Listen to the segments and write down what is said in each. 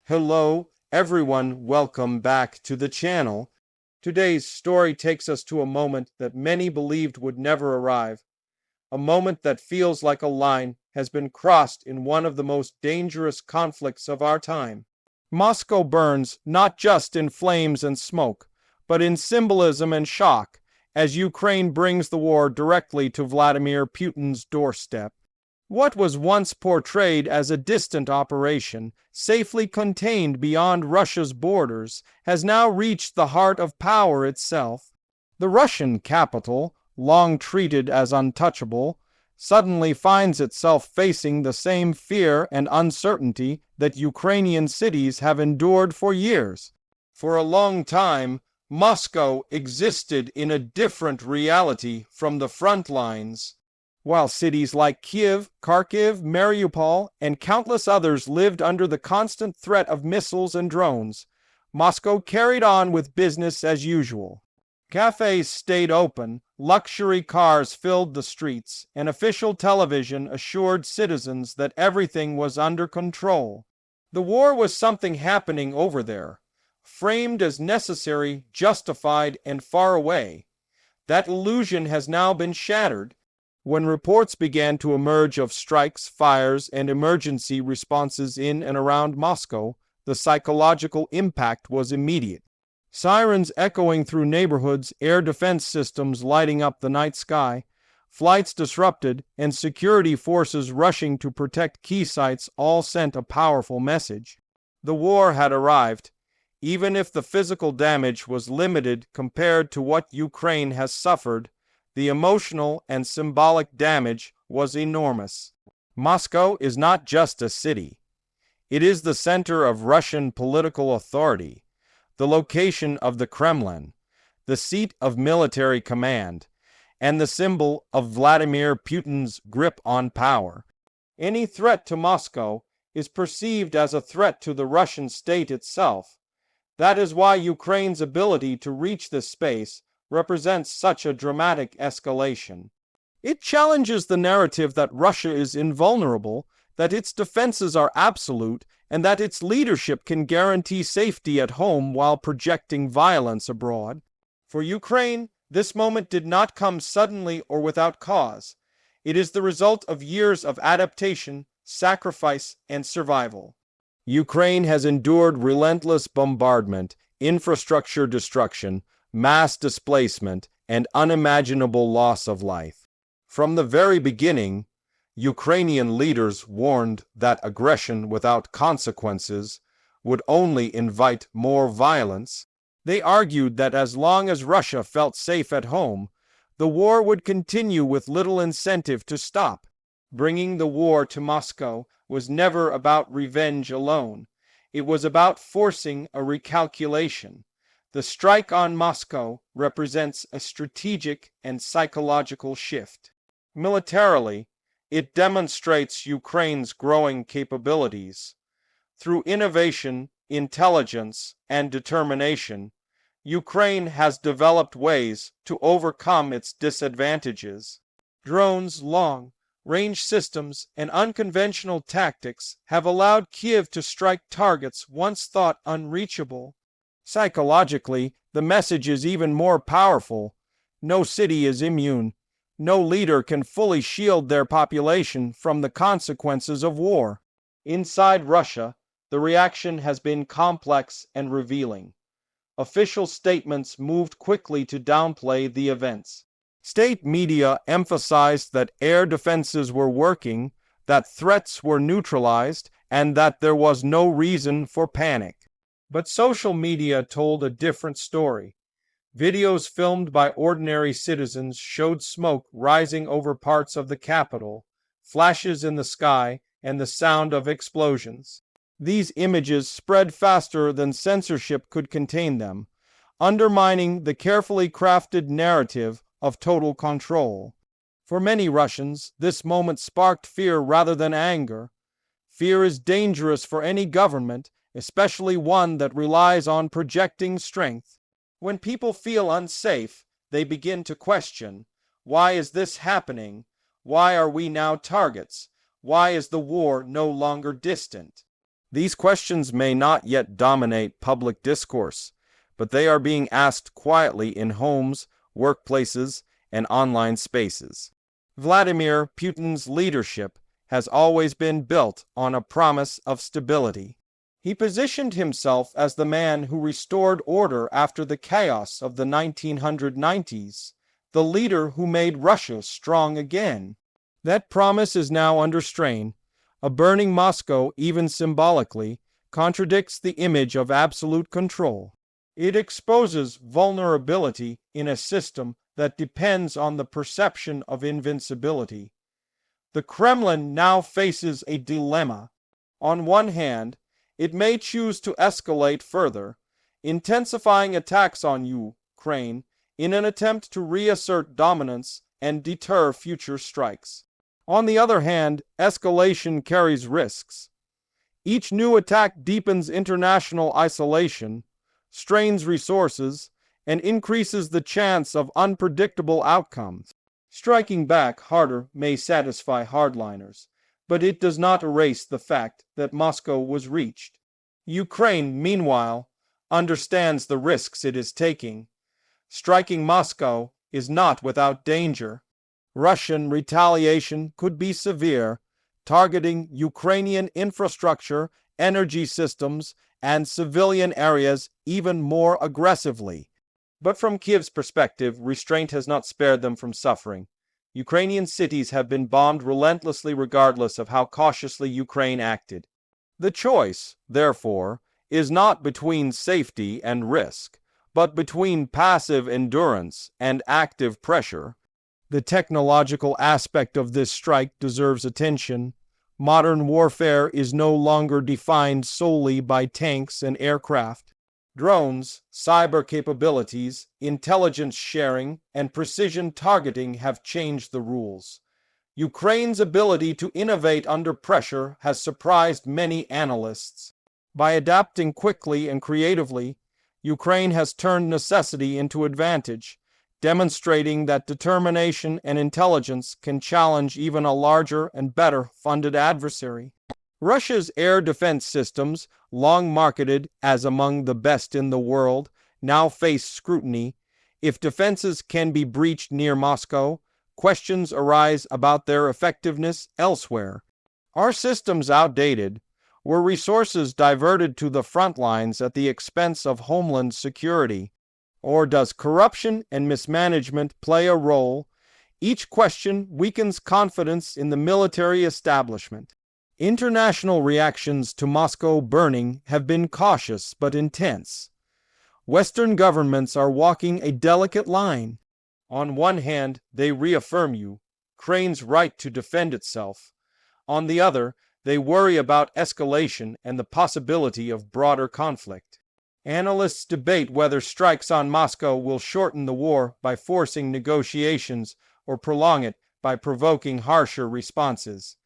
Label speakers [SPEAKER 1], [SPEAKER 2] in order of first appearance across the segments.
[SPEAKER 1] Hello, everyone. Welcome back to the channel. Today's story takes us to a moment that many believed would never arrive. A moment that feels like a line has been crossed in one of the most dangerous conflicts of our time. Moscow burns not just in flames and smoke, but in symbolism and shock, as Ukraine brings the war directly to Vladimir Putin's doorstep. What was once portrayed as a distant operation, safely contained beyond Russia's borders, has now reached the heart of power itself. The Russian capital, long treated as untouchable, suddenly finds itself facing the same fear and uncertainty that Ukrainian cities have endured for years. For a long time, Moscow existed in a different reality from the front lines. While cities like Kiev, Kharkiv, Mariupol, and countless others lived under the constant threat of missiles and drones, Moscow carried on with business as usual. Cafes stayed open, luxury cars filled the streets, and official television assured citizens that everything was under control. The war was something happening over there, framed as necessary, justified, and far away. That illusion has now been shattered. When reports began to emerge of strikes, fires, and emergency responses in and around Moscow, the psychological impact was immediate. Sirens echoing through neighborhoods, air defense systems lighting up the night sky, flights disrupted, and security forces rushing to protect key sites all sent a powerful message. The war had arrived, even if the physical damage was limited compared to what Ukraine has suffered. The emotional and symbolic damage was enormous. Moscow is not just a city. It is the center of Russian political authority, the location of the Kremlin, the seat of military command, and the symbol of Vladimir Putin's grip on power. Any threat to Moscow is perceived as a threat to the Russian state itself. That is why Ukraine's ability to reach this space represents such a dramatic escalation. It challenges the narrative that Russia is invulnerable, that its defenses are absolute, and that its leadership can guarantee safety at home while projecting violence abroad. For Ukraine, this moment did not come suddenly or without cause. It is the result of years of adaptation, sacrifice, and survival. Ukraine has endured relentless bombardment, infrastructure destruction, mass displacement, and unimaginable loss of life. From the very beginning, Ukrainian leaders warned that aggression without consequences would only invite more violence. They argued that as long as Russia felt safe at home, the war would continue with little incentive to stop. Bringing the war to Moscow was never about revenge alone. It was about forcing a recalculation. The strike on Moscow represents a strategic and psychological shift. Militarily, it demonstrates Ukraine's growing capabilities. Through innovation, intelligence, and determination, Ukraine has developed ways to overcome its disadvantages. Drones, long-range systems, and unconventional tactics have allowed Kiev to strike targets once thought unreachable. Psychologically, the message is even more powerful. No city is immune. No leader can fully shield their population from the consequences of war. Inside Russia, the reaction has been complex and revealing. Official statements moved quickly to downplay the events. State media emphasized that air defenses were working, that threats were neutralized, and that there was no reason for panic. But social media told a different story. Videos filmed by ordinary citizens showed smoke rising over parts of the capital, flashes in the sky, and the sound of explosions. These images spread faster than censorship could contain them, undermining the carefully crafted narrative of total control. For many Russians, this moment sparked fear rather than anger. Fear is dangerous for any government, especially one that relies on projecting strength. When people feel unsafe, they begin to question, why is this happening? Why are we now targets? Why is the war no longer distant? These questions may not yet dominate public discourse, but they are being asked quietly in homes, workplaces, and online spaces. Vladimir Putin's leadership has always been built on a promise of stability. He positioned himself as the man who restored order after the chaos of the 1990s, the leader who made Russia strong again. That promise is now under strain. A burning Moscow, even symbolically, contradicts the image of absolute control. It exposes vulnerability in a system that depends on the perception of invincibility. The Kremlin now faces a dilemma. On one hand, it may choose to escalate further, intensifying attacks on Ukraine in an attempt to reassert dominance and deter future strikes. On the other hand, escalation carries risks. Each new attack deepens international isolation, strains resources, and increases the chance of unpredictable outcomes. Striking back harder may satisfy hardliners, but it does not erase the fact that Moscow was reached. Ukraine, meanwhile, understands the risks it is taking. Striking Moscow is not without danger. Russian retaliation could be severe, targeting Ukrainian infrastructure, energy systems, and civilian areas even more aggressively. But from Kiev's perspective, restraint has not spared them from suffering. Ukrainian cities have been bombed relentlessly regardless of how cautiously Ukraine acted. The choice, therefore, is not between safety and risk, but between passive endurance and active pressure. The technological aspect of this strike deserves attention. Modern warfare is no longer defined solely by tanks and aircraft. Drones, cyber capabilities, intelligence sharing, and precision targeting have changed the rules. Ukraine's ability to innovate under pressure has surprised many analysts. By adapting quickly and creatively, Ukraine has turned necessity into advantage, demonstrating that determination and intelligence can challenge even a larger and better funded adversary. Russia's air defense systems, long marketed as among the best in the world, now face scrutiny. If defenses can be breached near Moscow, questions arise about their effectiveness elsewhere. Are systems outdated? Were resources diverted to the front lines at the expense of homeland security? Or does corruption and mismanagement play a role? Each question weakens confidence in the military establishment. International reactions to Moscow burning have been cautious but intense. Western governments are walking a delicate line. On one hand, they reaffirm Ukraine's right to defend itself. On the other, they worry about escalation and the possibility of broader conflict. Analysts debate whether strikes on Moscow will shorten the war by forcing negotiations or prolong it by provoking harsher responses.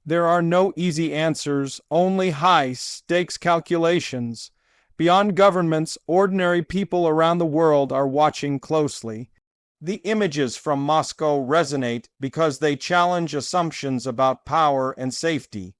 [SPEAKER 1] There are no easy answers, only high-stakes calculations. Beyond governments, ordinary people around the world are watching closely. The images from Moscow resonate because they challenge assumptions about power and safety.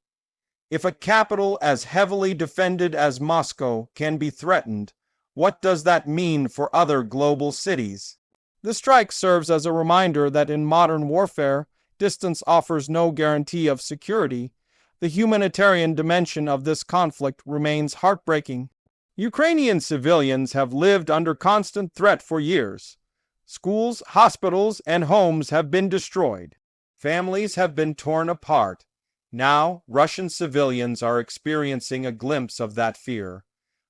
[SPEAKER 1] If a capital as heavily defended as Moscow can be threatened, what does that mean for other global cities? The strike serves as a reminder that in modern warfare, distance offers no guarantee of security. The humanitarian dimension of this conflict remains heartbreaking. Ukrainian civilians have lived under constant threat for years. Schools, hospitals, and homes have been destroyed. Families have been torn apart. Now, Russian civilians are experiencing a glimpse of that fear.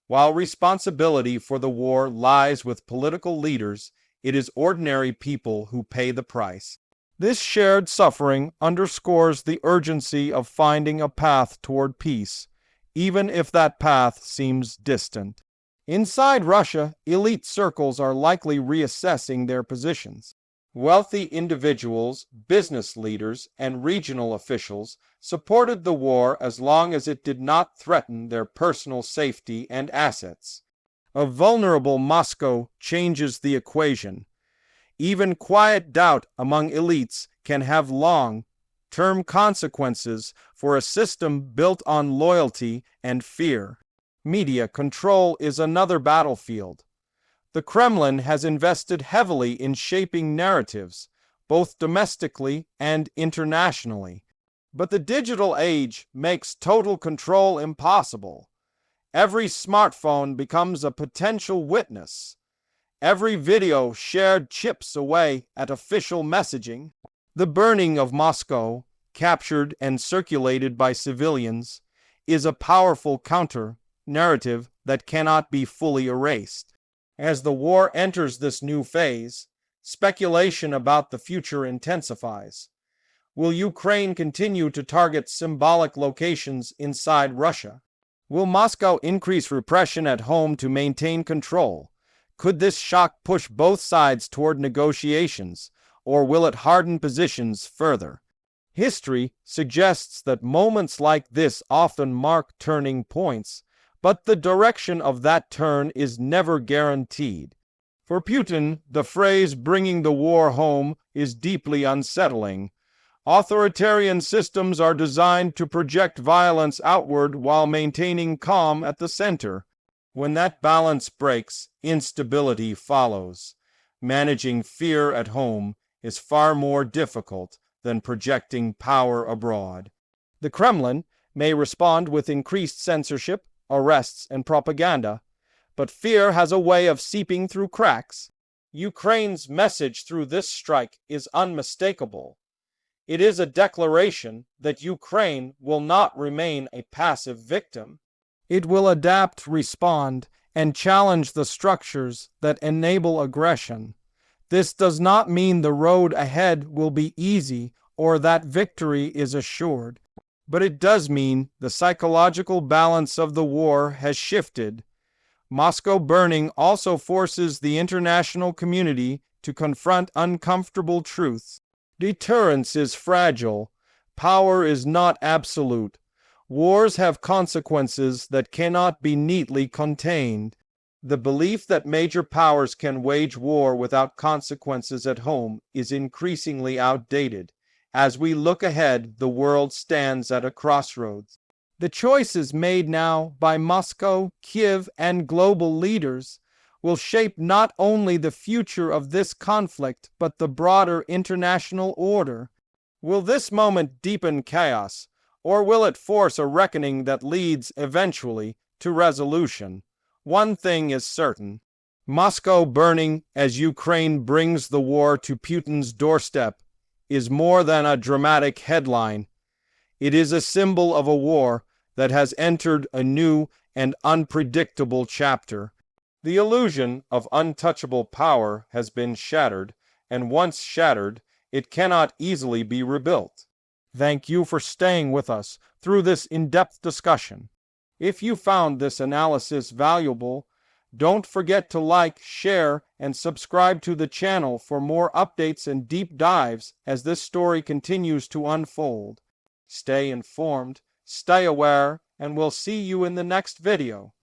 [SPEAKER 1] While responsibility for the war lies with political leaders, it is ordinary people who pay the price. This shared suffering underscores the urgency of finding a path toward peace, even if that path seems distant. Inside Russia, elite circles are likely reassessing their positions. Wealthy individuals, business leaders, and regional officials supported the war as long as it did not threaten their personal safety and assets. A vulnerable Moscow changes the equation. Even quiet doubt among elites can have long, term consequences for a system built on loyalty and fear. Media control is another battlefield. The Kremlin has invested heavily in shaping narratives, both domestically and internationally. But the digital age makes total control impossible. Every smartphone becomes a potential witness. Every video shared chips away at official messaging. The burning of Moscow, captured and circulated by civilians, is a powerful counter-narrative that cannot be fully erased. As the war enters this new phase, speculation about the future intensifies. Will Ukraine continue to target symbolic locations inside Russia? Will Moscow increase repression at home to maintain control? Could this shock push both sides toward negotiations, or will it harden positions further? History suggests that moments like this often mark turning points, but the direction of that turn is never guaranteed. For Putin, the phrase "bringing the war home" is deeply unsettling. Authoritarian systems are designed to project violence outward while maintaining calm at the center. When that balance breaks, instability follows. Managing fear at home is far more difficult than projecting power abroad. The Kremlin may respond with increased censorship, arrests, and propaganda, but fear has a way of seeping through cracks. Ukraine's message through this strike is unmistakable. It is a declaration that Ukraine will not remain a passive victim. It will adapt, respond, and challenge the structures that enable aggression. This does not mean the road ahead will be easy or that victory is assured, but it does mean the psychological balance of the war has shifted. Moscow burning also forces the international community to confront uncomfortable truths. Deterrence is fragile. Power is not absolute. Wars have consequences that cannot be neatly contained. The belief that major powers can wage war without consequences at home is increasingly outdated. As we look ahead, the world stands at a crossroads. The choices made now by Moscow, Kiev, and global leaders will shape not only the future of this conflict, but the broader international order. Will this moment deepen chaos, or will it force a reckoning that leads eventually to resolution? One thing is certain: Moscow burning as Ukraine brings the war to Putin's doorstep is more than a dramatic headline. It is a symbol of a war that has entered a new and unpredictable chapter. The illusion of untouchable power has been shattered, and once shattered, it cannot easily be rebuilt. Thank you for staying with us through this in-depth discussion. If you found this analysis valuable, don't forget to like, share, and subscribe to the channel for more updates and deep dives as this story continues to unfold. Stay informed, stay aware, and we'll see you in the next video.